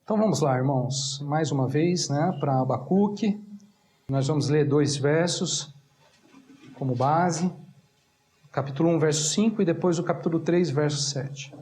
Então vamos lá, irmãos, mais uma vez, para Abacuque. Nós vamos ler 2 versos como base. Capítulo 1, verso 5 e depois o capítulo 3, verso 7.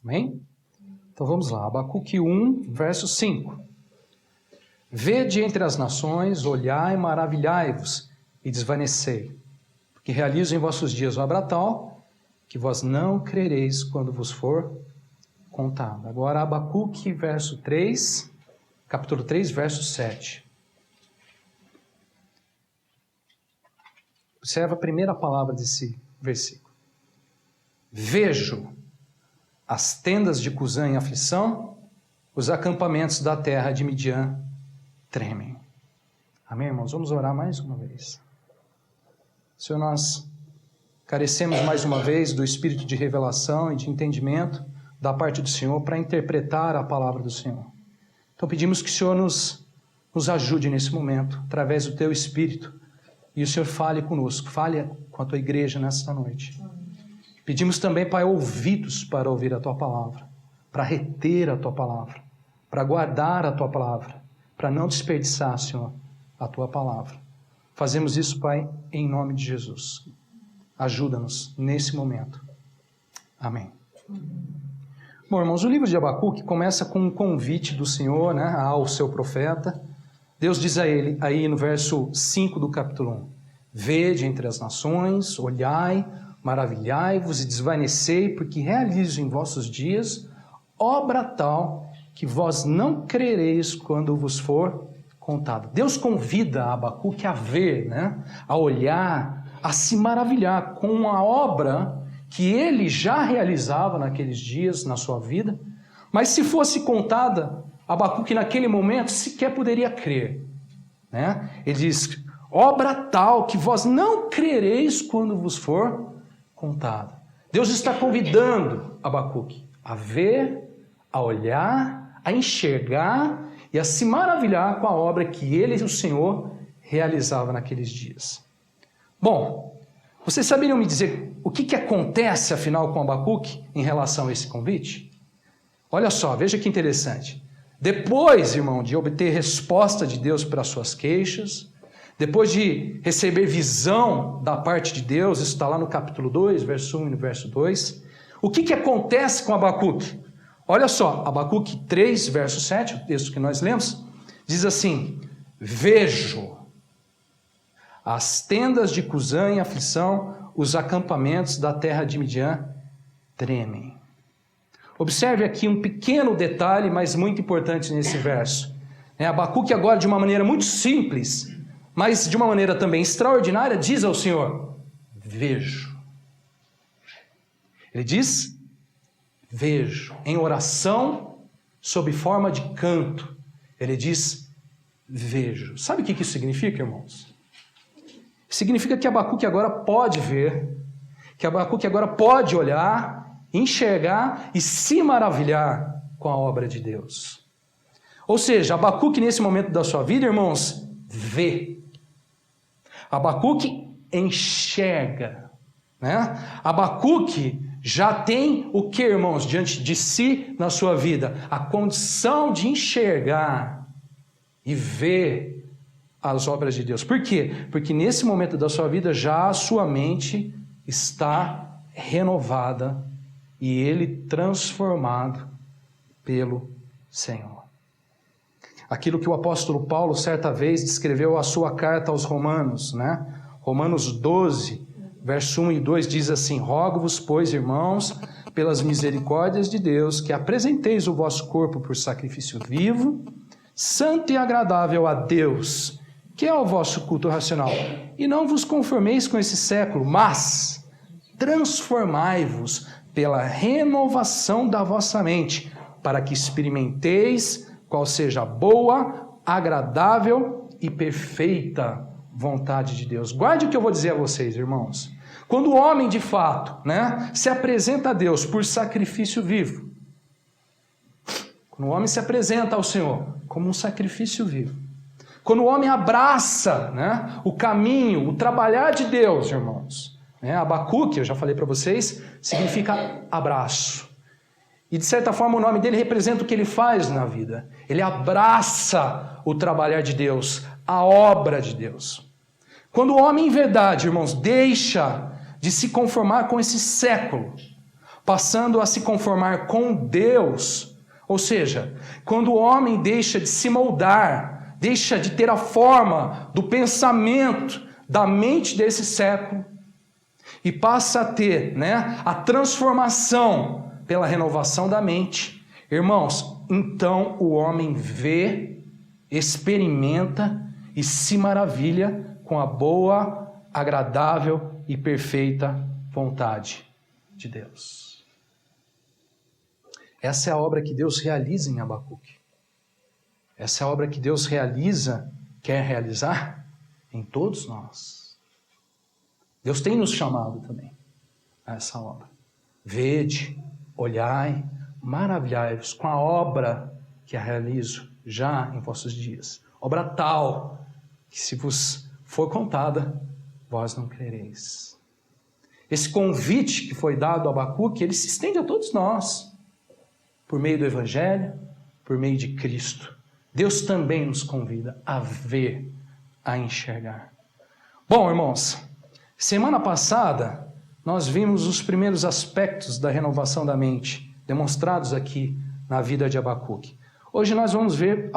Amém? Então vamos lá, Abacuque 1, verso 5. Vede entre as nações, olhai, maravilhai-vos e desvanecei, porque realizo em vossos dias obra tal, que vós não crereis quando vos for contado. Agora Abacuque, verso 3, capítulo 3, verso 7. Observa a primeira palavra desse versículo. Vejo as tendas de Cusã em aflição, os acampamentos da terra de Midian tremem. Amém, irmãos? Vamos orar mais uma vez. Senhor, nós carecemos mais uma vez do espírito de revelação e de entendimento da parte do Senhor para interpretar a palavra do Senhor. Então pedimos que o Senhor nos ajude nesse momento, através do Teu Espírito, e o Senhor fale conosco, fale com a Tua igreja nesta noite. Pedimos também, Pai, ouvidos para ouvir a Tua palavra, para reter a Tua palavra, para guardar a Tua palavra, para não desperdiçar, Senhor, a Tua palavra. Fazemos isso, Pai, em nome de Jesus. Ajuda-nos nesse momento. Amém. Bom, irmãos, o livro de Abacuque começa com um convite do Senhor, ao seu profeta. Deus diz a ele, aí no verso 5 do capítulo 1, Vede entre as nações, olhai, maravilhai-vos e desvanecei, porque realizo em vossos dias obra tal que vós não crereis quando vos for contado. Deus convida Abacuque a ver, a olhar, a se maravilhar com a obra que ele já realizava naqueles dias na sua vida, mas se fosse contada, Abacuque naquele momento sequer poderia crer. Ele diz, obra tal que vós não crereis quando vos for contado. Deus está convidando Abacuque a ver, a olhar, a enxergar e a se maravilhar com a obra que ele e o Senhor realizava naqueles dias. Bom, vocês saberiam me dizer o que acontece afinal com Abacuque em relação a esse convite? Olha só, veja que interessante. Depois, irmão, de obter resposta de Deus para as suas queixas, depois de receber visão da parte de Deus, isso está lá no capítulo 2, verso 1 e no verso 2, o que acontece com Abacuque? Olha só, Abacuque 3, verso 7, o texto que nós lemos, diz assim, Vejo as tendas de Cusã em aflição, os acampamentos da terra de Midian tremem. Observe aqui um pequeno detalhe, mas muito importante nesse verso. Abacuque agora, de uma maneira muito simples, mas de uma maneira também extraordinária, diz ao Senhor, vejo. Ele diz, vejo, em oração, sob forma de canto. Ele diz, vejo. Sabe o que isso significa, irmãos? Significa que Abacuque agora pode ver, que Abacuque agora pode olhar, enxergar e se maravilhar com a obra de Deus. Ou seja, Abacuque nesse momento da sua vida, irmãos, vê. Abacuque enxerga. Abacuque já tem o que, irmãos, diante de si na sua vida? A condição de enxergar e ver as obras de Deus. Por quê? Porque nesse momento da sua vida já a sua mente está renovada e ele transformado pelo Senhor. Aquilo que o apóstolo Paulo certa vez descreveu a sua carta aos Romanos, Romanos 12, verso 1 e 2 diz assim, Rogo-vos, pois, irmãos, pelas misericórdias de Deus, que apresenteis o vosso corpo por sacrifício vivo, santo e agradável a Deus, que é o vosso culto racional. E não vos conformeis com esse século, mas transformai-vos pela renovação da vossa mente, para que experimenteis qual seja a boa, agradável e perfeita vontade de Deus. Guarde o que eu vou dizer a vocês, irmãos. Quando o homem, de fato, se apresenta a Deus por sacrifício vivo, quando o homem se apresenta ao Senhor como um sacrifício vivo, quando o homem abraça o caminho, o trabalhar de Deus, irmãos, Abacuque, eu já falei para vocês, significa abraço. E de certa forma o nome dele representa o que ele faz na vida. Ele abraça o trabalhar de Deus, a obra de Deus. Quando o homem em verdade, irmãos, deixa de se conformar com esse século, passando a se conformar com Deus, ou seja, quando o homem deixa de se moldar, deixa de ter a forma do pensamento, da mente desse século, e passa a ter a transformação pela renovação da mente, irmãos, então o homem vê, experimenta e se maravilha com a boa, agradável e perfeita vontade de Deus. Essa é a obra que Deus realiza em Abacuque. Essa é a obra que Deus quer realizar em todos nós. Deus tem nos chamado também a essa obra. Vede, olhai, maravilhai-vos com a obra que a realizo já em vossos dias. Obra tal que, se vos for contada, vós não crereis. Esse convite que foi dado a Abacuque, ele se estende a todos nós, por meio do Evangelho, por meio de Cristo. Deus também nos convida a ver, a enxergar. Bom, irmãos, semana passada nós vimos os primeiros aspectos da renovação da mente, demonstrados aqui na vida de Abacuque. Hoje nós vamos ver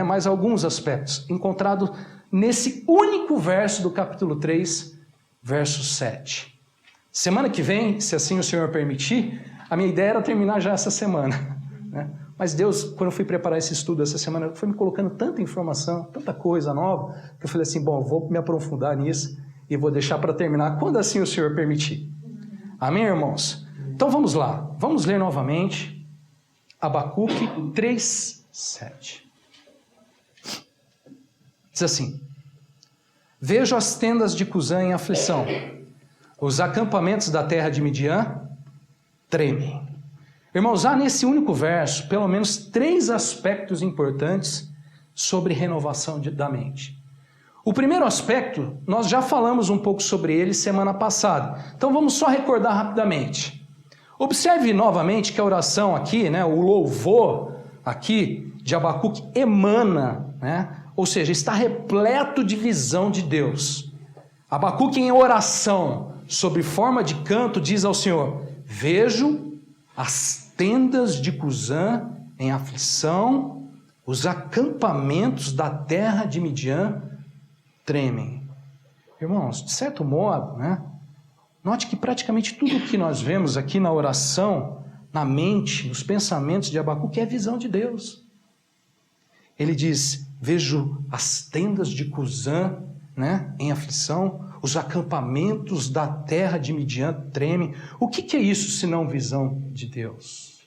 mais alguns aspectos, encontrados nesse único verso do capítulo 3, verso 7. Semana que vem, se assim o Senhor permitir, a minha ideia era terminar já essa semana. Mas Deus, quando eu fui preparar esse estudo essa semana, foi me colocando tanta informação, tanta coisa nova, que eu falei assim, vou me aprofundar nisso e vou deixar para terminar quando assim o Senhor permitir. Amém, irmãos? Então vamos lá, vamos ler novamente Abacuque 3, 7. Diz assim: vejo as tendas de Cusã em aflição, os acampamentos da terra de Midian tremem. Irmãos, há nesse único verso pelo menos 3 aspectos importantes sobre renovação da mente. O primeiro aspecto, nós já falamos um pouco sobre ele semana passada, então vamos só recordar rapidamente. Observe novamente que a oração aqui, o louvor aqui de Abacuque emana, ou seja, está repleto de visão de Deus. Abacuque, em oração, sob forma de canto, diz ao Senhor: vejo as tendas de Cusã em aflição, os acampamentos da terra de Midian tremem. Irmãos, de certo modo, note que praticamente tudo o que nós vemos aqui na oração, na mente, nos pensamentos de Abacuque é visão de Deus. Ele diz: vejo as tendas de Cusã em aflição, os acampamentos da terra de Midian tremem. O que é isso senão visão de Deus?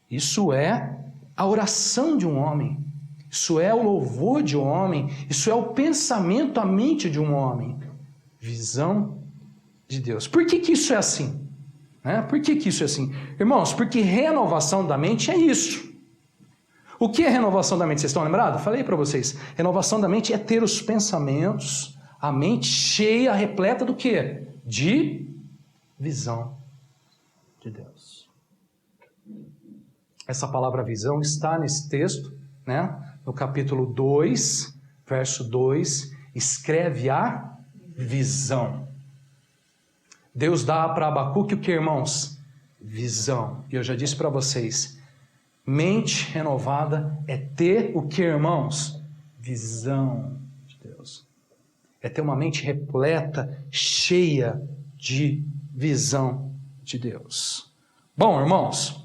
Isso é a oração de um homem, isso é o louvor de um homem, isso é o pensamento, a mente de um homem. Visão de Deus. Por que isso é assim? Por que isso é assim? Irmãos, porque renovação da mente é isso. O que é renovação da mente? Vocês estão lembrados? Falei para vocês. Renovação da mente é ter os pensamentos, a mente cheia, repleta do quê? De visão de Deus. Essa palavra visão está nesse texto, no capítulo 2, verso 2, escreve a visão. Deus dá para Abacuque o que, irmãos? Visão. E eu já disse para vocês, mente renovada é ter o que, irmãos? Visão de Deus. É ter uma mente repleta, cheia de visão de Deus. Bom, irmãos,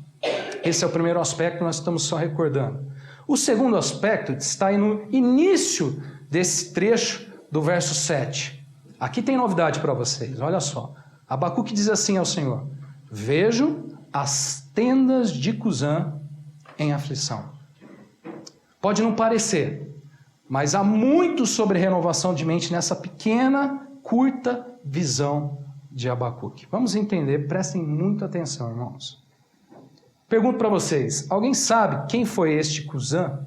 esse é o primeiro aspecto que nós estamos só recordando. O segundo aspecto está aí no início desse trecho do verso 7. Aqui tem novidade para vocês, olha só. Abacuque diz assim ao Senhor: vejo as tendas de Cusã em aflição. Pode não parecer, mas há muito sobre renovação de mente nessa pequena, curta visão de Abacuque. Vamos entender, prestem muita atenção, irmãos. Pergunto para vocês, alguém sabe quem foi este Cusã?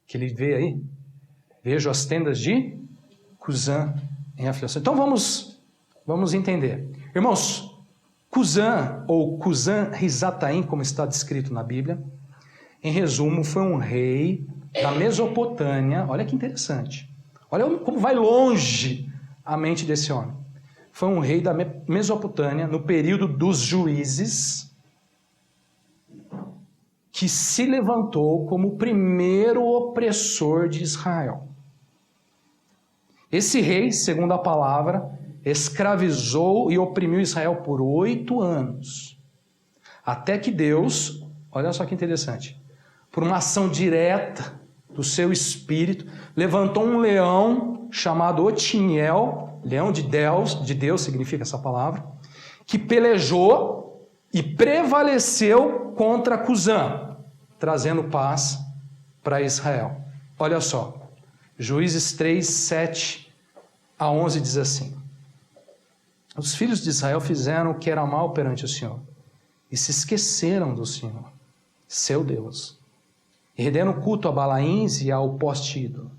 Que ele vê aí? Vejo as tendas de Cusã em aflição. Então vamos entender. Irmãos, Cusã, ou Cusã-Risataim, como está descrito na Bíblia, em resumo, foi um rei da Mesopotâmia. Olha que interessante. Olha como vai longe a mente desse homem. Foi um rei da Mesopotâmia no período dos juízes, que se levantou como o primeiro opressor de Israel. Esse rei, segundo a palavra, escravizou e oprimiu Israel por 8 anos. Até que Deus, olha só que interessante, por uma ação direta do seu espírito, levantou um leão chamado Otiniel, leão de Deus significa essa palavra, que pelejou e prevaleceu contra Cusã, trazendo paz para Israel. Olha só, Juízes 3, 7 a 11 diz assim: os filhos de Israel fizeram o que era mal perante o Senhor, e se esqueceram do Senhor, seu Deus, e renderam culto a Balaíns e ao poste ídolo.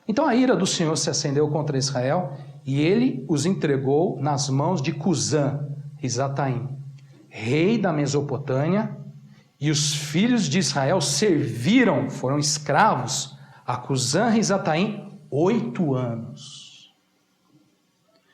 Então a ira do Senhor se acendeu contra Israel, e ele os entregou nas mãos de Cusã-Risataim, rei da Mesopotâmia, e os filhos de Israel foram escravos a Cusã-Risataim 8 anos.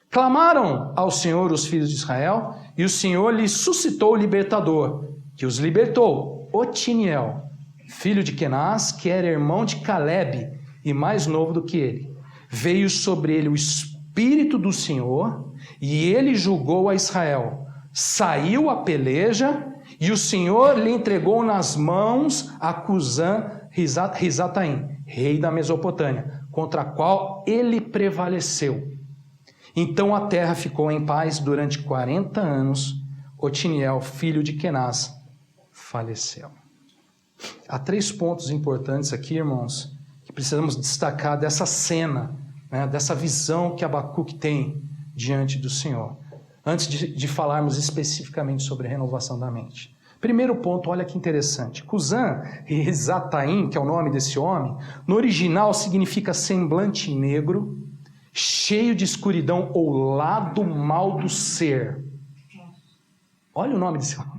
Clamaram ao Senhor os filhos de Israel, e o Senhor lhes suscitou o libertador, que os libertou, Otiniel, filho de Kenaz, que era irmão de Calebe e mais novo do que ele. Veio sobre ele o Espírito do Senhor, e ele julgou a Israel. Saiu a peleja, e o Senhor lhe entregou nas mãos a Cusã-Risataim, rei da Mesopotâmia, contra a qual ele prevaleceu. Então a terra ficou em paz durante 40 anos. Otiniel, filho de Kenaz, faleceu. Há 3 pontos importantes aqui, irmãos, que precisamos destacar dessa cena, né, dessa visão que Abacuque tem diante do Senhor, antes de falarmos especificamente sobre a renovação da mente. Primeiro ponto, olha que interessante. Cusã-Risataim, que é o nome desse homem, no original significa semblante negro, cheio de escuridão ou lado mal do ser. Olha o nome desse homem.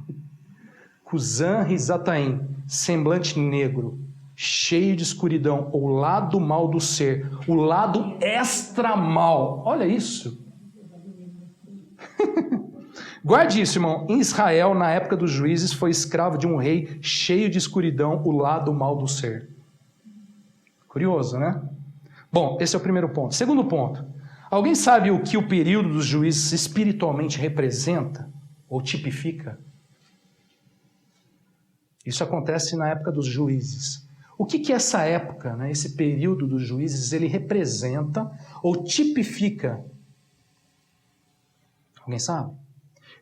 Cusã-Risataim, semblante negro, cheio de escuridão ou lado mal do ser, o lado extra mal. Olha isso. Guarde isso, irmão. Em Israel, na época dos juízes, foi escravo de um rei cheio de escuridão, o lado mal do ser. Curioso, né? Bom, esse é o primeiro ponto. Segundo ponto. Alguém sabe o que o período dos juízes espiritualmente representa ou tipifica? Isso acontece na época dos juízes. O que essa época, né, esse período dos juízes, ele representa ou tipifica? Alguém sabe?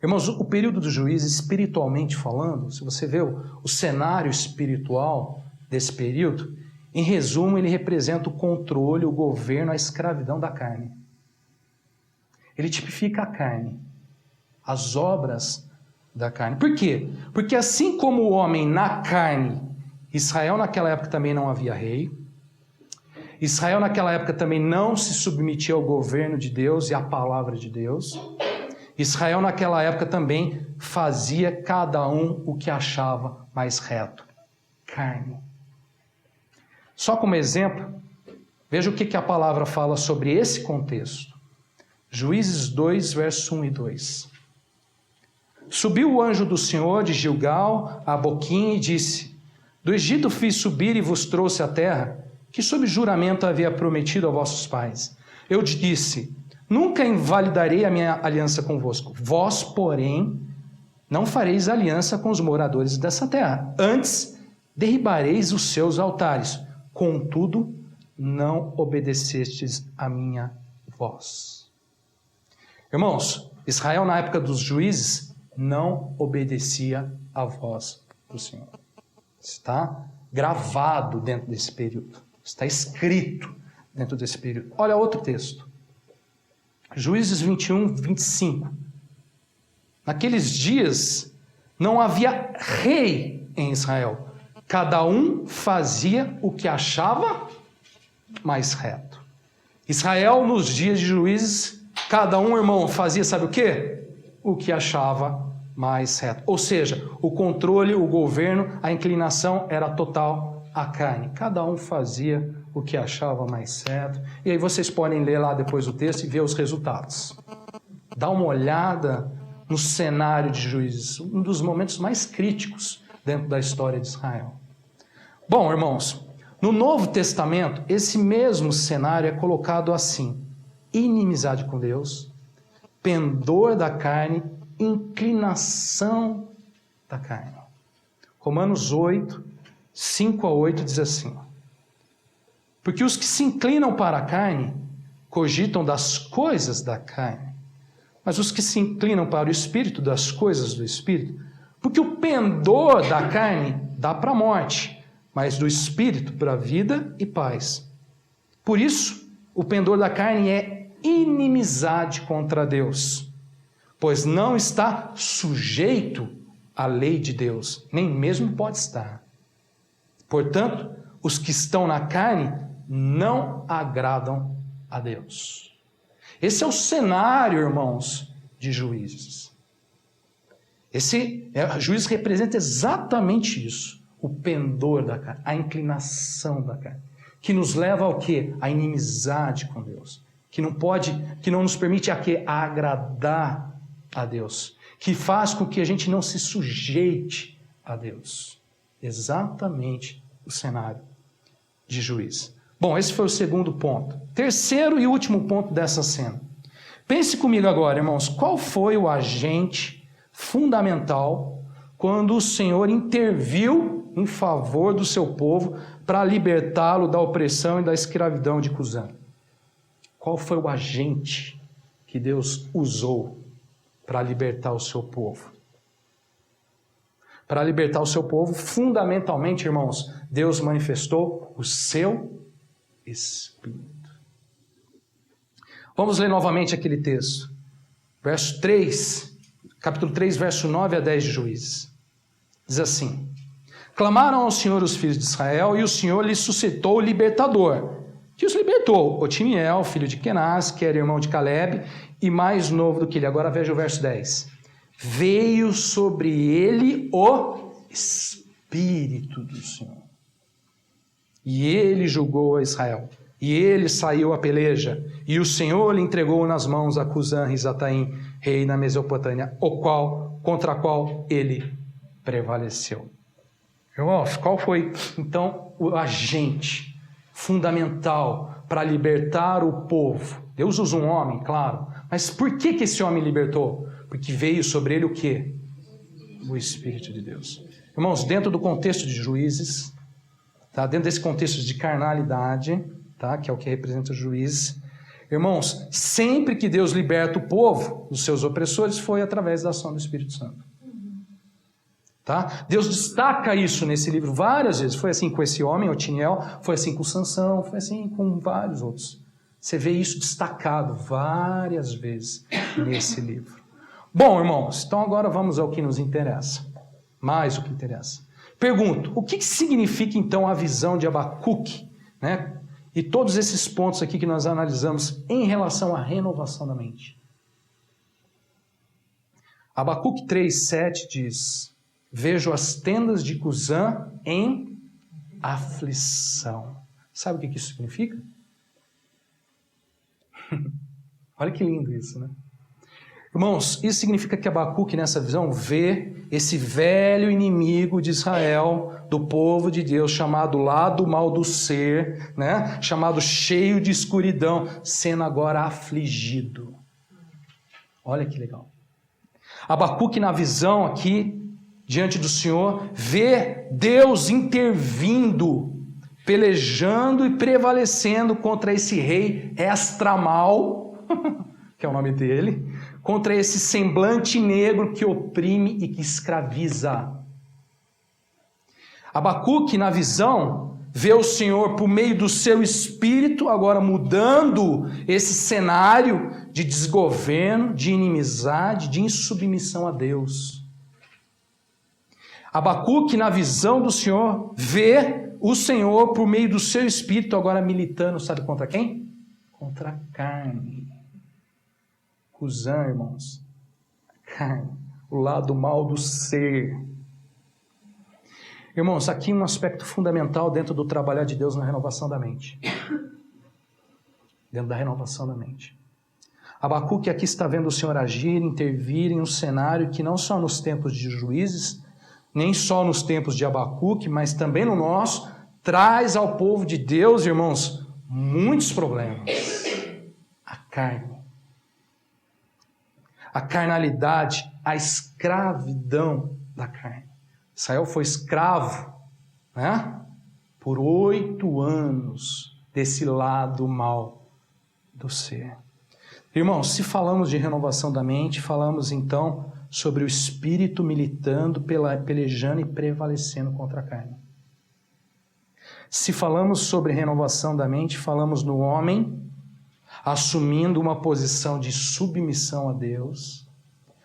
Irmãos, o período dos juízes, espiritualmente falando, se você vê o cenário espiritual desse período, em resumo, ele representa o controle, o governo, a escravidão da carne. Ele tipifica a carne, as obras da carne. Por quê? Porque assim como o homem na carne, Israel naquela época também não havia rei, Israel naquela época também não se submetia ao governo de Deus e à palavra de Deus, Israel naquela época também fazia cada um o que achava mais reto. Carne. Só como exemplo, veja o que a palavra fala sobre esse contexto. Juízes 2, versos 1 e 2. Subiu o anjo do Senhor de Gilgal a Boquim e disse: do Egito fiz subir e vos trouxe a terra, que sob juramento havia prometido a vossos pais. Eu disse: nunca invalidarei a minha aliança convosco. Vós, porém, não fareis aliança com os moradores dessa terra. Antes, derribareis os seus altares. Contudo, não obedecestes a minha voz. Irmãos, Israel na época dos juízes não obedecia à voz do Senhor. Está gravado dentro desse período. Está escrito dentro desse período. Olha outro texto. Juízes 21, 25. Naqueles dias não havia rei em Israel. Cada um fazia o que achava mais reto. Israel, nos dias de juízes, cada um, irmão, fazia, sabe o quê? O que achava mais reto. Ou seja, o controle, o governo, a inclinação era total à carne. Cada um fazia o que achava mais certo. E aí vocês podem ler lá depois o texto e ver os resultados. Dá uma olhada no cenário de juízes, um dos momentos mais críticos dentro da história de Israel. Bom, irmãos, no Novo Testamento, esse mesmo cenário é colocado assim: inimizade com Deus, pendor da carne, inclinação da carne. Romanos 8, 5 a 8 diz assim: porque os que se inclinam para a carne cogitam das coisas da carne, mas os que se inclinam para o Espírito, das coisas do Espírito. Porque o pendor da carne dá para a morte, mas do Espírito para a vida e paz. Por isso, o pendor da carne é inimizade contra Deus, pois não está sujeito à lei de Deus, nem mesmo pode estar. Portanto, os que estão na carne não agradam a Deus. Esse é o cenário, irmãos, de Juízes. Juízes representa exatamente isso, o pendor da carne, a inclinação da carne, que nos leva ao quê? A inimizade com Deus, que não nos permite a quê? A agradar a Deus, que faz com que a gente não se sujeite a Deus. Exatamente o cenário de Juízes. Bom, esse foi o segundo ponto. Terceiro e último ponto dessa cena. Pense comigo agora, irmãos, qual foi o agente fundamental quando o Senhor interviu em favor do seu povo para libertá-lo da opressão e da escravidão de Cusã? Qual foi o agente que Deus usou para libertar o seu povo? Para libertar o seu povo, fundamentalmente, irmãos, Deus manifestou o seu Espírito. Vamos ler novamente aquele texto. Verso 3, capítulo 3, verso 9 a 10 de Juízes. Diz assim: clamaram ao Senhor os filhos de Israel, e o Senhor lhes suscitou o libertador, que os libertou, Otiniel, filho de Kenaz, que era irmão de Caleb, e mais novo do que ele. Agora veja o verso 10. Veio sobre ele o Espírito do Senhor, e ele julgou a Israel, e ele saiu a peleja, e o Senhor lhe entregou nas mãos a Cusã-Risataim, rei na Mesopotâmia, contra a qual ele prevaleceu. Irmãos, qual foi então o agente fundamental para libertar o povo? Deus usa um homem, claro, mas por que esse homem libertou? Porque veio sobre ele o quê? O Espírito de Deus. Irmãos, dentro do contexto de Juízes, tá? Dentro desse contexto de carnalidade, tá? Que é o que representa os juízes, irmãos, sempre que Deus liberta o povo dos seus opressores, foi através da ação do Espírito Santo. Tá? Deus destaca isso nesse livro várias vezes. Foi assim com esse homem, Otiniel, foi assim com Sansão, foi assim com vários outros. Você vê isso destacado várias vezes nesse livro. Bom, irmãos, então agora vamos ao que nos interessa. Mais o que interessa. Pergunto, o que significa então a visão de Abacuque, né? E todos esses pontos aqui que nós analisamos em relação à renovação da mente? Abacuque 3:7 diz: vejo as tendas de Cusã em aflição. Sabe o que isso significa? Olha que lindo isso, né? Irmãos, isso significa que Abacuque, nessa visão, vê esse velho inimigo de Israel, do povo de Deus, chamado lado mal do ser, né? Chamado cheio de escuridão, sendo agora afligido. Olha que legal. Abacuque, na visão aqui, diante do Senhor, vê Deus intervindo, pelejando e prevalecendo contra esse rei extramal, que é o nome dele, contra esse semblante negro que oprime e que escraviza. Abacuque, na visão, vê o Senhor por meio do seu espírito, agora mudando esse cenário de desgoverno, de inimizade, de insubmissão a Deus. Abacuque, na visão do Senhor, vê o Senhor por meio do seu espírito, agora militando, sabe contra quem? Contra a carne. Cusã, irmãos. A carne, o lado mal do ser. Irmãos, aqui um aspecto fundamental dentro do trabalhar de Deus na renovação da mente. Dentro da renovação da mente. Abacuque aqui está vendo o Senhor agir, intervir em um cenário que não só nos tempos de Juízes, nem só nos tempos de Abacuque, mas também no nosso, traz ao povo de Deus, irmãos, muitos problemas. A carne. A carnalidade, a escravidão da carne. Israel foi escravo, né? Por 8 anos desse lado mal do ser. Irmãos, se falamos de renovação da mente, falamos então sobre o espírito militando, pelejando e prevalecendo contra a carne. Se falamos sobre renovação da mente, falamos no homem assumindo uma posição de submissão a Deus.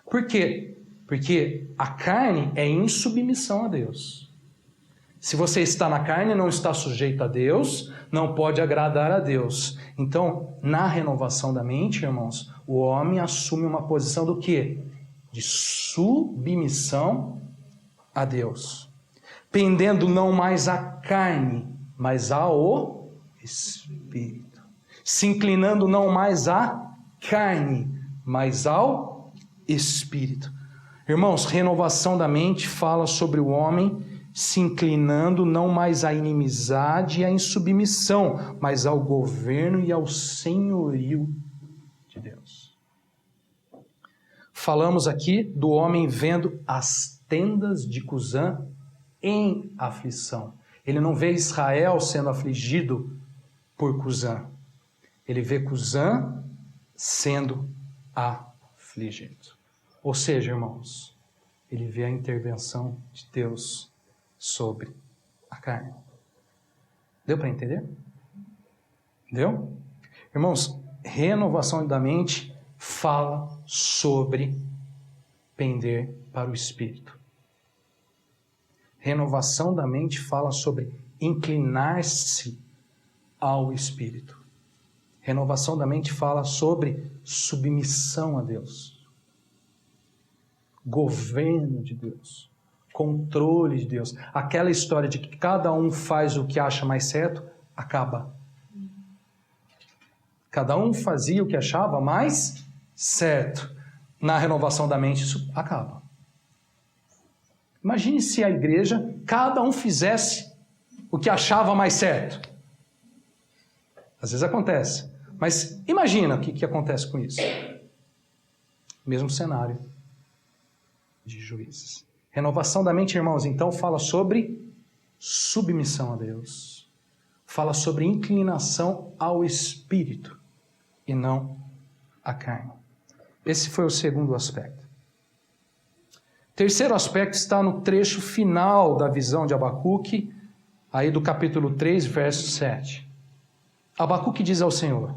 Por quê? Porque a carne é insubmissão a Deus. Se você está na carne, não está sujeito a Deus, não pode agradar a Deus. Então, na renovação da mente, irmãos, o homem assume uma posição do quê? De submissão a Deus. Pendendo não mais à carne, mas ao Espírito. Se inclinando não mais à carne, mas ao Espírito. Irmãos, renovação da mente fala sobre o homem se inclinando não mais à inimizade e à insubmissão, mas ao governo e ao senhorio de Deus. Falamos aqui do homem vendo as tendas de Cusã em aflição. Ele não vê Israel sendo afligido por Cusã. Ele vê Cusã sendo afligido. Ou seja, irmãos, ele vê a intervenção de Deus sobre a carne. Deu para entender? Deu? Irmãos, renovação da mente fala sobre pender para o Espírito. Renovação da mente fala sobre inclinar-se ao Espírito. Renovação da mente fala sobre submissão a Deus. Governo de Deus. Controle de Deus. Aquela história de que cada um faz o que acha mais certo, acaba. Cada um fazia o que achava mais certo. Na renovação da mente, isso acaba. Imagine se a igreja, cada um fizesse o que achava mais certo. Às vezes acontece. Mas imagina o que acontece com isso. Mesmo cenário de Juízes. Renovação da mente, irmãos, então fala sobre submissão a Deus. Fala sobre inclinação ao Espírito e não à carne. Esse foi o segundo aspecto. Terceiro aspecto está no trecho final da visão de Abacuque, aí do capítulo 3, verso 7. Abacuque diz ao Senhor: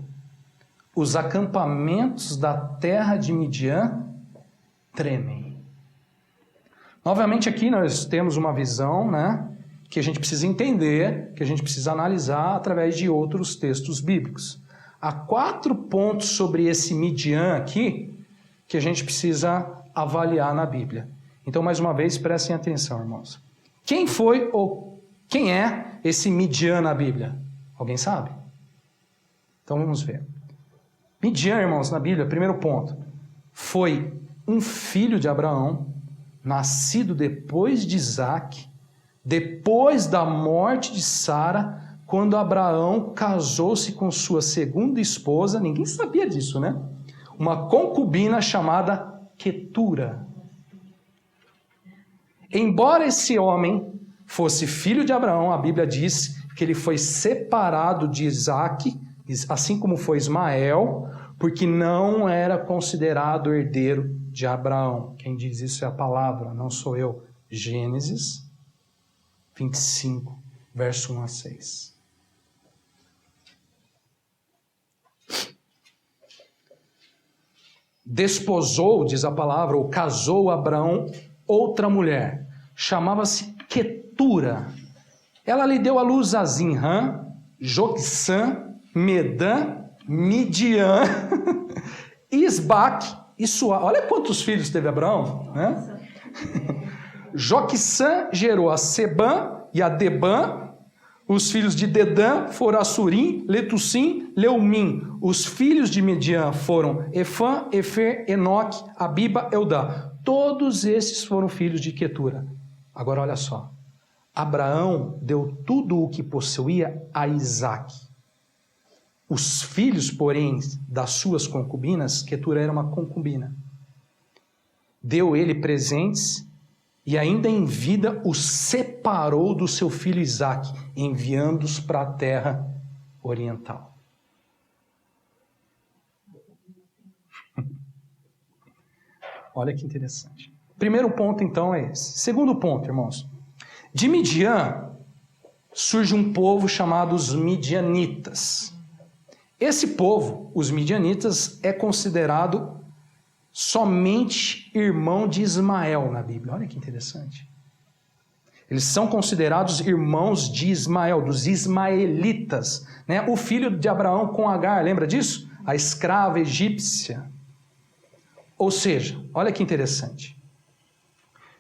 os acampamentos da terra de Midian tremem. Novamente aqui nós temos uma visão, né, que a gente precisa entender, que a gente precisa analisar através de outros textos bíblicos. Há 4 pontos sobre esse Midian aqui que a gente precisa avaliar na Bíblia. Então, mais uma vez, prestem atenção, irmãos. Quem foi ou quem é esse Midian na Bíblia? Alguém sabe? Então vamos ver. Midian, irmãos, na Bíblia, primeiro ponto, foi um filho de Abraão, nascido depois de Isaac, depois da morte de Sara, quando Abraão casou-se com sua segunda esposa, ninguém sabia disso, né? Uma concubina chamada Quetura. Embora esse homem fosse filho de Abraão, a Bíblia diz que ele foi separado de Isaac, assim como foi Ismael, porque não era considerado herdeiro de Abraão. Quem diz isso é a palavra, não sou eu. Gênesis 25, verso 1 a 6. Desposou, diz a palavra, ou casou Abraão outra mulher, chamava-se Quetura. Ela lhe deu à luz a Zinrã, Joquissã, Medã, Midian, Isbaque e Suá. Olha quantos filhos teve Abraão, né? Joquissã gerou a Sebã e a Debã. Os filhos de Dedã foram Assurim, Letussim, Leumim. Os filhos de Midian foram Efã, Efer, Enoque, Abiba, Eudá. Todos esses foram filhos de Quetura. Agora olha só. Abraão deu tudo o que possuía a Isaque. Os filhos, porém, das suas concubinas, Quetura era uma concubina, deu ele presentes e ainda em vida os separou do seu filho Isaque, enviando-os para a terra oriental. Olha que interessante. Primeiro ponto, então, é esse. Segundo ponto, irmãos. De Midian surge um povo chamado os midianitas. Esse povo, os midianitas, é considerado somente irmão de Ismael na Bíblia. Olha que interessante. Eles são considerados irmãos de Ismael, dos ismaelitas, né? O filho de Abraão com Agar, lembra disso? A escrava egípcia. Ou seja, olha que interessante.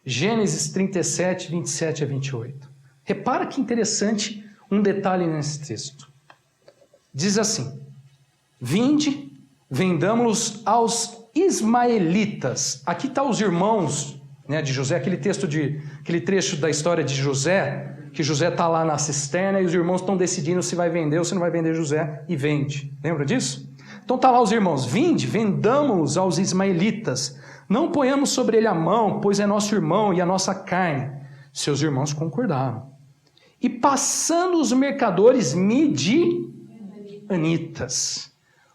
Gênesis 37, 27 a 28. Repara que interessante um detalhe nesse texto. Diz assim: Vinde, vendamos-los aos ismaelitas. Aqui está os irmãos, né, de José, aquele trecho da história de José, que José está lá na cisterna e os irmãos estão decidindo se vai vender ou se não vai vender José, e vende. Lembra disso? Então está lá os irmãos: Vinde, vendamos-los aos ismaelitas. Não ponhamos sobre ele a mão, pois é nosso irmão e a nossa carne. Seus irmãos concordaram. E passando os mercadores midianitas,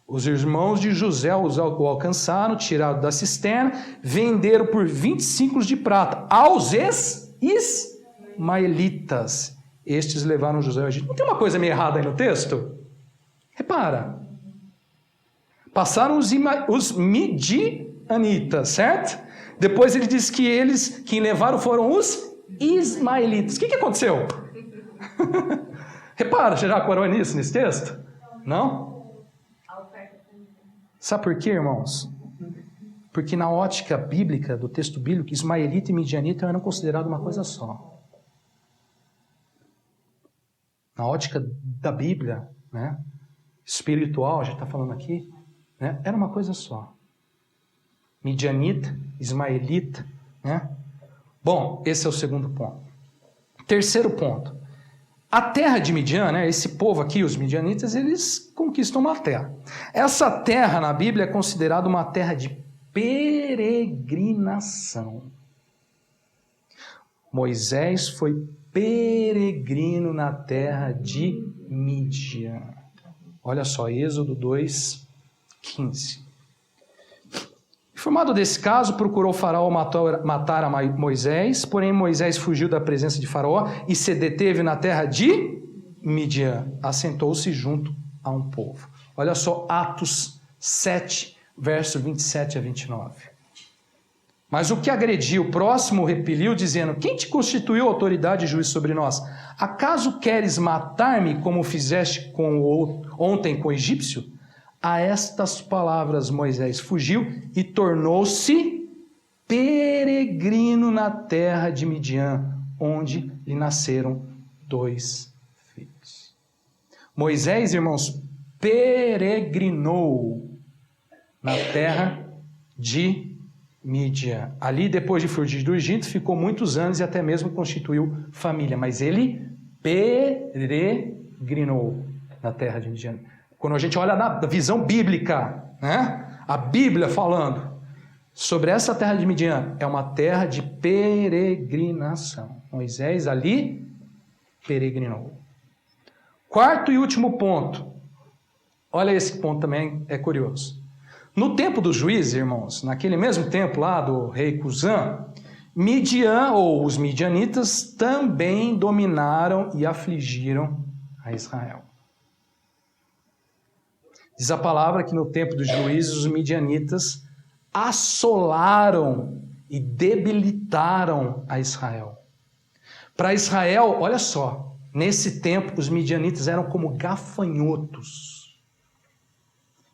os irmãos de José o alcançaram, tiraram da cisterna, venderam por 20 ciclos de prata aos ismaelitas. Estes levaram José ao Egito. Não tem uma coisa meio errada aí no texto? Repara. Passaram os midianitas, certo? Depois ele diz que quem levaram foram os ismaelitas. O que aconteceu? Repara, você já reparou nisso nesse texto? Não? Sabe por quê, irmãos? Porque na ótica bíblica, do texto bíblico, ismaelita e midianita eram considerados uma coisa só. Na ótica da Bíblia, né, espiritual, a gente está falando aqui, né, era uma coisa só. Midianita, ismaelita, né? Bom, esse é o segundo ponto. Terceiro ponto. A terra de Midian, né, esse povo aqui, os midianitas, eles conquistam uma terra. Essa terra na Bíblia é considerada uma terra de peregrinação. Moisés foi peregrino na terra de Midian. Olha só, Êxodo 2:15. Informado desse caso, procurou o faraó matar a Moisés, porém Moisés fugiu da presença de faraó e se deteve na terra de Midian. Assentou-se junto a um povo. Olha só, Atos 7, verso 27 a 29. Mas o que agrediu o próximo repeliu, dizendo: Quem te constituiu autoridade e juiz sobre nós? Acaso queres matar-me como fizeste ontem com o egípcio? A estas palavras Moisés fugiu e tornou-se peregrino na terra de Midian, onde lhe nasceram 2 filhos. Moisés, irmãos, peregrinou na terra de Midian. Ali, depois de fugir do Egito, ficou muitos anos e até mesmo constituiu família. Mas ele peregrinou na terra de Midian. Quando a gente olha na visão bíblica, né? A Bíblia falando sobre essa terra de Midian, é uma terra de peregrinação. Moisés ali peregrinou. Quarto e último ponto. Olha, esse ponto também é curioso. No tempo dos juízes, irmãos, naquele mesmo tempo lá do rei Cusã, Midian, ou os midianitas, também dominaram e afligiram a Israel. Diz a palavra que no tempo dos juízes, os midianitas assolaram e debilitaram a Israel. Para Israel, olha só, nesse tempo os midianitas eram como gafanhotos.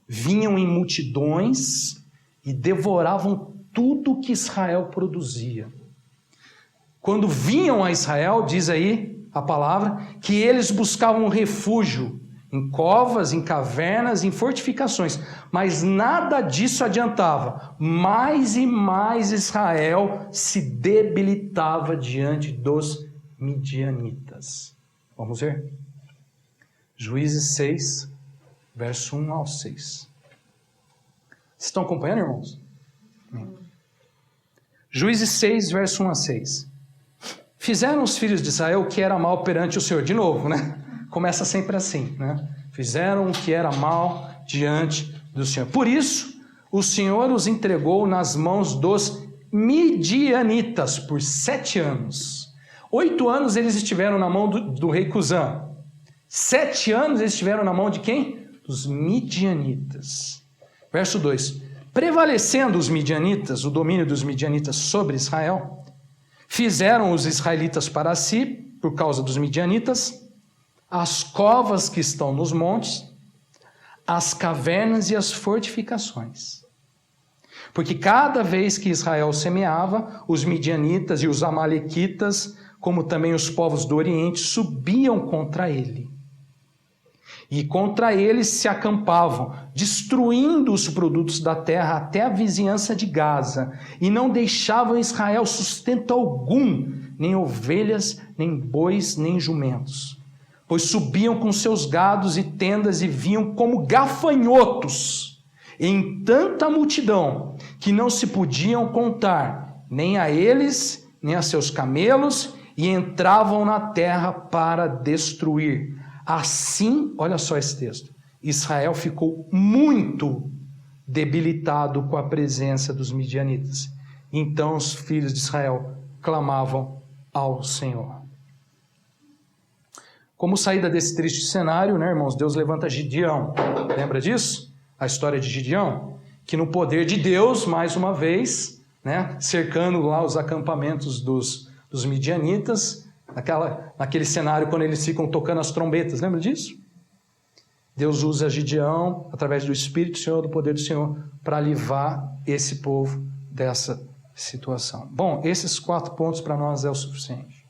Vinham em multidões e devoravam tudo que Israel produzia. Quando vinham a Israel, diz aí a palavra, que eles buscavam refúgio em covas, em cavernas, em fortificações, mas nada disso adiantava. Mais e mais Israel se debilitava diante dos midianitas. Vamos ver? Juízes 6, verso 1 ao 6. Vocês estão acompanhando, irmãos? Juízes 6, verso 1 a 6. Fizeram os filhos de Israel o que era mal perante o Senhor. De novo, né? Começa sempre assim, né? Fizeram o que era mal diante do Senhor. Por isso, o Senhor os entregou nas mãos dos midianitas por 7 anos. 8 anos eles estiveram na mão do rei Cusã. 7 anos eles estiveram na mão de quem? Dos midianitas. Verso 2. Prevalecendo os midianitas, o domínio dos midianitas sobre Israel, fizeram os israelitas para si, por causa dos midianitas, as covas que estão nos montes, as cavernas e as fortificações. Porque cada vez que Israel semeava, os midianitas e os amalequitas, como também os povos do Oriente, subiam contra ele. E contra eles se acampavam, destruindo os produtos da terra até a vizinhança de Gaza, e não deixavam Israel sustento algum, nem ovelhas, nem bois, nem jumentos. Pois subiam com seus gados e tendas e vinham como gafanhotos em tanta multidão que não se podiam contar, nem a eles, nem a seus camelos, e entravam na terra para destruir. Assim, olha só esse texto, Israel ficou muito debilitado com a presença dos midianitas. Então os filhos de Israel clamavam ao Senhor. Como saída desse triste cenário, né, irmãos, Deus levanta Gideão. Lembra disso? A história de Gideão? Que no poder de Deus, mais uma vez, né, cercando lá os acampamentos dos midianitas, naquele cenário quando eles ficam tocando as trombetas, lembra disso? Deus usa Gideão, através do Espírito do Senhor, do poder do Senhor, para livrar esse povo dessa situação. Bom, esses 4 pontos para nós é o suficiente.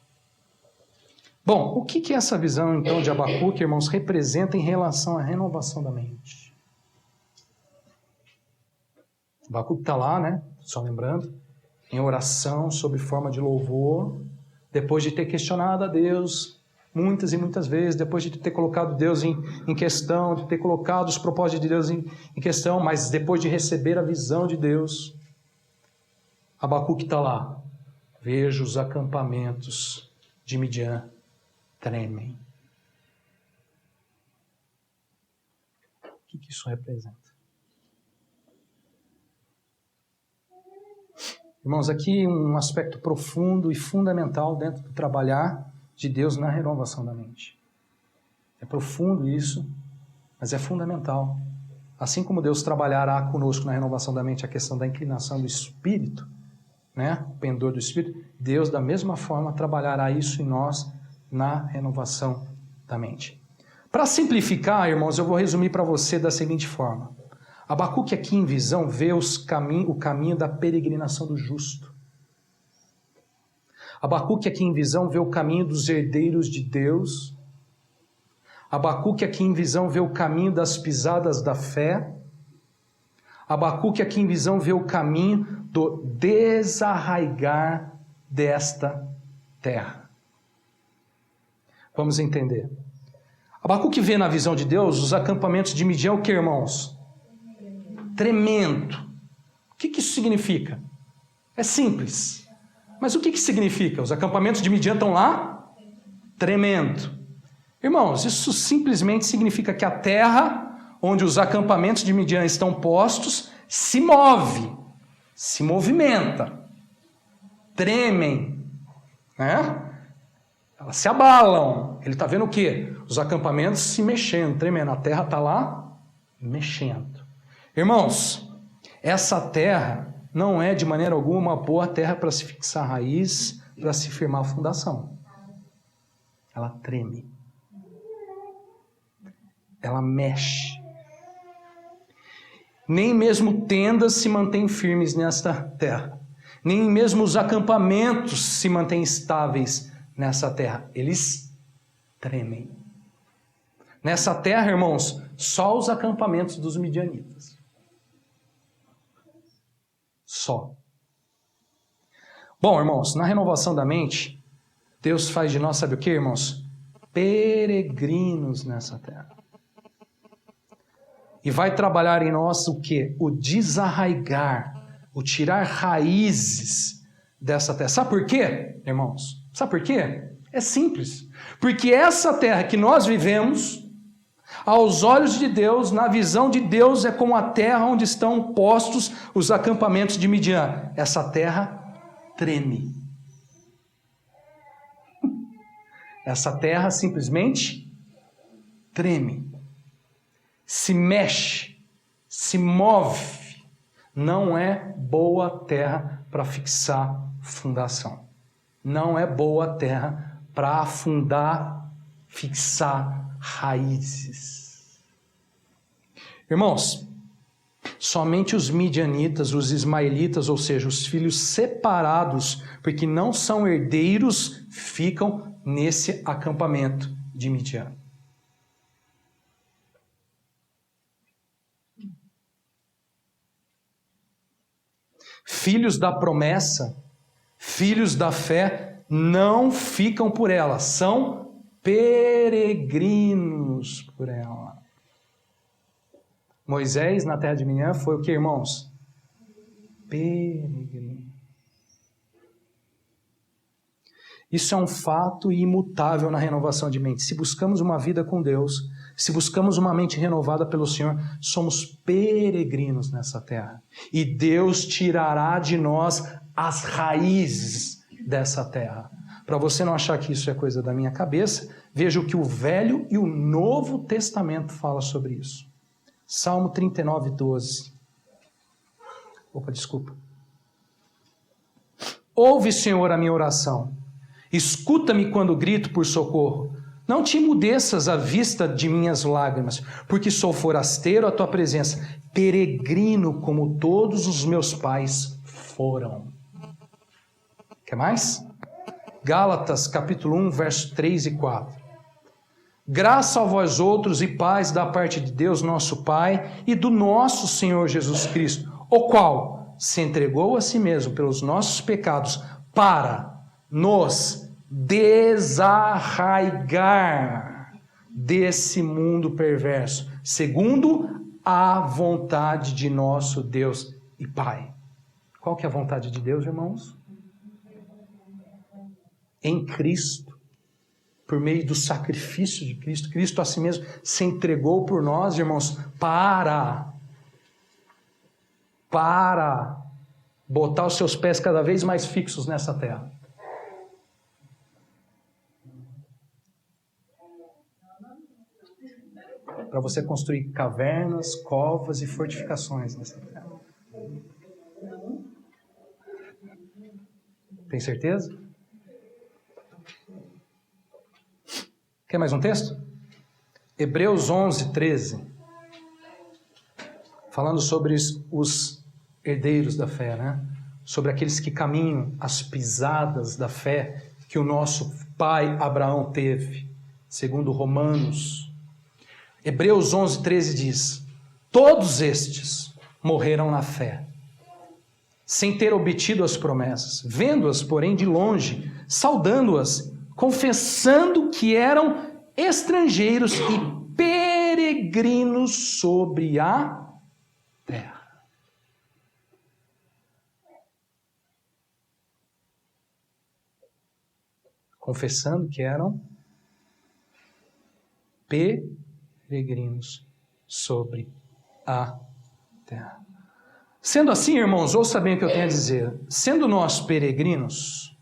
Bom, o que essa visão, então, de Abacuque, irmãos, representa em relação à renovação da mente? Abacuque está lá, né? Só lembrando, em oração, sob forma de louvor, depois de ter questionado a Deus muitas e muitas vezes, depois de ter colocado Deus em questão, de ter colocado os propósitos de Deus em questão, mas depois de receber a visão de Deus, Abacuque está lá. Vejo os acampamentos de Midian tremem. O que isso representa? Irmãos, aqui um aspecto profundo e fundamental dentro do trabalhar de Deus na renovação da mente. É profundo isso, mas é fundamental. Assim como Deus trabalhará conosco na renovação da mente a questão da inclinação do Espírito, né? O pendor do Espírito, Deus da mesma forma trabalhará isso em nós na renovação da mente. Para simplificar, irmãos, eu vou resumir para você da seguinte forma. Abacuque aqui em visão vê o caminho da peregrinação do justo. Abacuque aqui em visão vê o caminho dos herdeiros de Deus. Abacuque aqui em visão vê o caminho das pisadas da fé. Abacuque aqui em visão vê o caminho do desarraigar desta terra. Vamos entender. Abacuque vê na visão de Deus os acampamentos de Midian, o que, irmãos? Tremendo. O que isso significa? É simples. Mas o que significa? Os acampamentos de Midian estão lá? Tremendo. Irmãos, isso simplesmente significa que a terra onde os acampamentos de Midian estão postos se move, se movimenta, tremem, né? Elas se abalam. Ele está vendo o quê? Os acampamentos se mexendo, tremendo. A terra está lá mexendo. Irmãos, essa terra não é de maneira alguma uma boa terra para se fixar a raiz, para se firmar a fundação. Ela treme. Ela mexe. Nem mesmo tendas se mantêm firmes nesta terra. Nem mesmo os acampamentos se mantêm estáveis nessa terra. Eles tremem. Nessa terra, irmãos, só os acampamentos dos midianitas. Só. Bom, irmãos, na renovação da mente, Deus faz de nós, sabe o que, irmãos? Peregrinos nessa terra. E vai trabalhar em nós o quê? O desarraigar, o tirar raízes dessa terra. Sabe por quê, irmãos? Sabe por quê? É simples. Porque essa terra que nós vivemos, aos olhos de Deus, na visão de Deus, é como a terra onde estão postos os acampamentos de Midian. Essa terra treme. Essa terra simplesmente treme. Se mexe, se move. Não é boa terra para fixar fundação. Não é boa terra para afundar, fixar raízes. Irmãos, somente os midianitas, os ismaelitas, ou seja, os filhos separados, porque não são herdeiros, ficam nesse acampamento de Midian. Filhos da promessa, filhos da fé, não ficam por ela, são peregrinos por ela. Moisés, na terra de Midian, foi o que, irmãos? Peregrino. Isso é um fato imutável na renovação de mente. Se buscamos uma vida com Deus, se buscamos uma mente renovada pelo Senhor, somos peregrinos nessa terra. E Deus tirará de nós as raízes dessa terra. Para você não achar que isso é coisa da minha cabeça, veja o que o Velho e o Novo Testamento falam sobre isso. Salmo 39, 12. Ouve, Senhor, a minha oração. Escuta-me quando grito por socorro. Não te emudeças à vista de minhas lágrimas, porque sou forasteiro à tua presença, peregrino como todos os meus pais foram. Quer mais? Gálatas, capítulo 1, verso 3 e 4. Graça a vós outros e paz da parte de Deus, nosso Pai, e do nosso Senhor Jesus Cristo, o qual se entregou a si mesmo pelos nossos pecados para nos desarraigar desse mundo perverso, segundo a vontade de nosso Deus e Pai. Qual que é a vontade de Deus, irmãos? Em Cristo, por meio do sacrifício de Cristo, Cristo a si mesmo se entregou por nós, irmãos, para botar os seus pés cada vez mais fixos nessa terra. Para você construir cavernas, covas e fortificações nessa terra. Tem certeza? Quer mais um texto? Hebreus 11, 13. Falando sobre os herdeiros da fé, né? Sobre aqueles que caminham as pisadas da fé que o nosso pai Abraão teve, segundo Romanos. Hebreus 11, 13 diz: todos estes morreram na fé, sem ter obtido as promessas, vendo-as, porém, de longe, saudando-as, confessando que eram estrangeiros e peregrinos sobre a terra. Confessando que eram peregrinos sobre a terra. Sendo assim, irmãos, ouça bem o que eu tenho a dizer. Sendo nós peregrinos,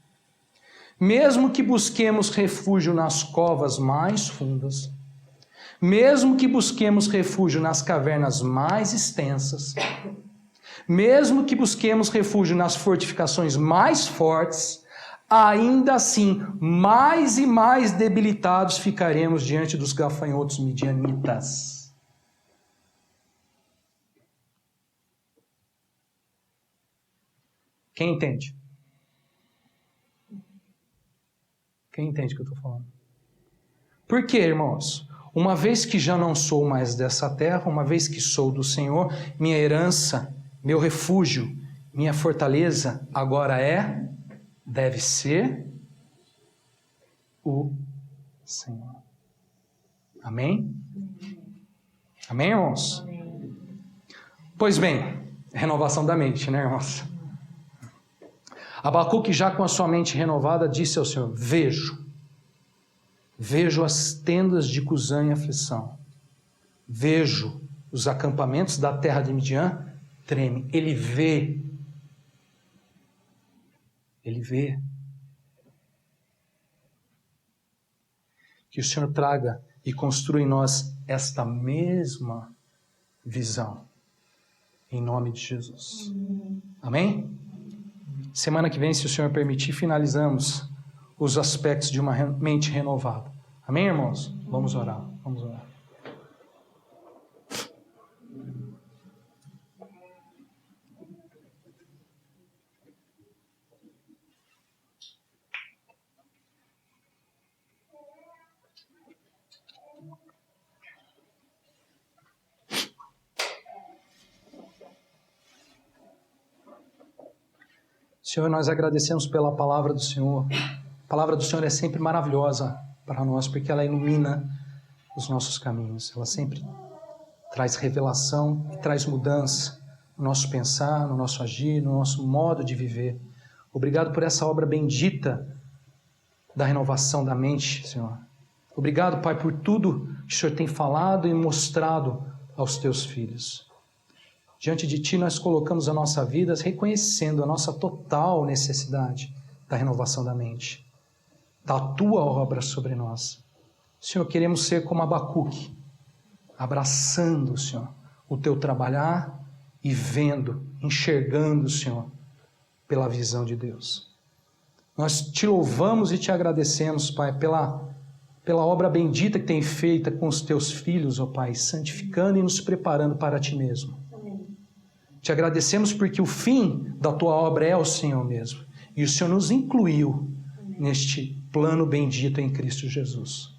mesmo que busquemos refúgio nas covas mais fundas, mesmo que busquemos refúgio nas cavernas mais extensas, mesmo que busquemos refúgio nas fortificações mais fortes, ainda assim, mais e mais debilitados ficaremos diante dos gafanhotos midianitas. Quem entende? Quem entende o que eu estou falando? Por quê, irmãos? Uma vez que já não sou mais dessa terra, uma vez que sou do Senhor, minha herança, meu refúgio, minha fortaleza agora deve ser o Senhor. Amém? Amém, irmãos? Amém. Pois bem, renovação da mente, né, irmãos? Abacuque, já com a sua mente renovada, disse ao Senhor: Vejo as tendas de Cusã em aflição. Vejo os acampamentos da terra de Midian, treme. Ele vê. Que o Senhor traga e construa em nós esta mesma visão. Em nome de Jesus. Amém? Semana que vem, se o Senhor permitir, finalizamos os aspectos de uma mente renovada. Amém, irmãos? Vamos orar. Vamos orar. Senhor, nós agradecemos pela palavra do Senhor. A palavra do Senhor é sempre maravilhosa para nós, porque ela ilumina os nossos caminhos. Ela sempre traz revelação e traz mudança no nosso pensar, no nosso agir, no nosso modo de viver. Obrigado por essa obra bendita da renovação da mente, Senhor. Obrigado, Pai, por tudo que o Senhor tem falado e mostrado aos teus filhos. Diante de Ti nós colocamos a nossa vida reconhecendo a nossa total necessidade da renovação da mente, da Tua obra sobre nós. Senhor, queremos ser como Abacuque, abraçando, Senhor, o Teu trabalhar e vendo, enxergando, Senhor, pela visão de Deus. Nós Te louvamos e Te agradecemos, Pai, pela obra bendita que tem feita com os Teus filhos, ó Pai, santificando e nos preparando para Ti mesmo. Te agradecemos porque o fim da Tua obra é o Senhor mesmo. E o Senhor nos incluiu neste plano bendito em Cristo Jesus.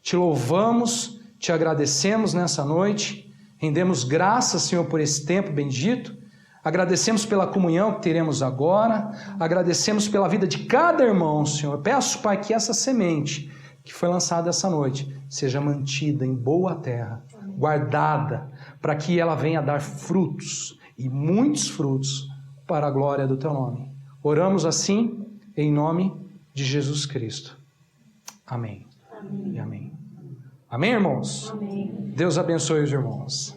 Te louvamos, Te agradecemos nessa noite, rendemos graças, Senhor, por esse tempo bendito, agradecemos pela comunhão que teremos agora, agradecemos pela vida de cada irmão, Senhor. Eu peço, Pai, que essa semente que foi lançada essa noite seja mantida em boa terra, guardada, para que ela venha dar frutos, e muitos frutos, para a glória do Teu nome. Oramos assim, em nome de Jesus Cristo. Amém. Amém. E amém. Amém, irmãos? Amém. Deus abençoe os irmãos.